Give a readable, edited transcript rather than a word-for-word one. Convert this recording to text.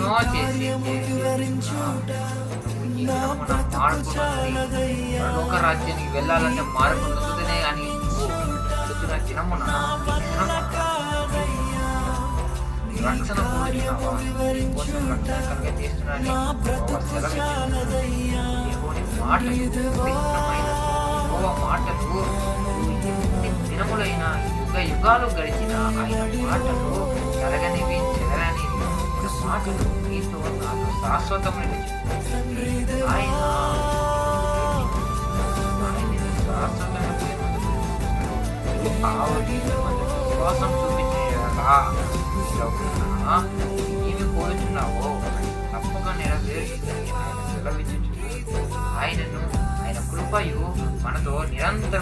ఎన్నో చేసి పరలోక రాజ్యానికి వెళ్ళాలంటే మార్గం దొరుకుతూనే కానీ పొద్దున తినమున రక్షణ కోరుచున్నావా కోసం రక్షణ కలిగే చేస్తున్నాని మాటలు ఎన్ని దినములైన యుగాలు గడిచిన ఆయన మాటలు జరగనివి చెదరనివి మాటలు నీతో నాతో శాశ్వతం ఆయన విశ్వాసం చూపించేలా నీవి కోరుచున్నావో తప్పగా నెరవేరుస్తుందని ఆయన సెలవిచ్చుచున్నాడు. ఆయన కృపయు మనతో నిరంతరం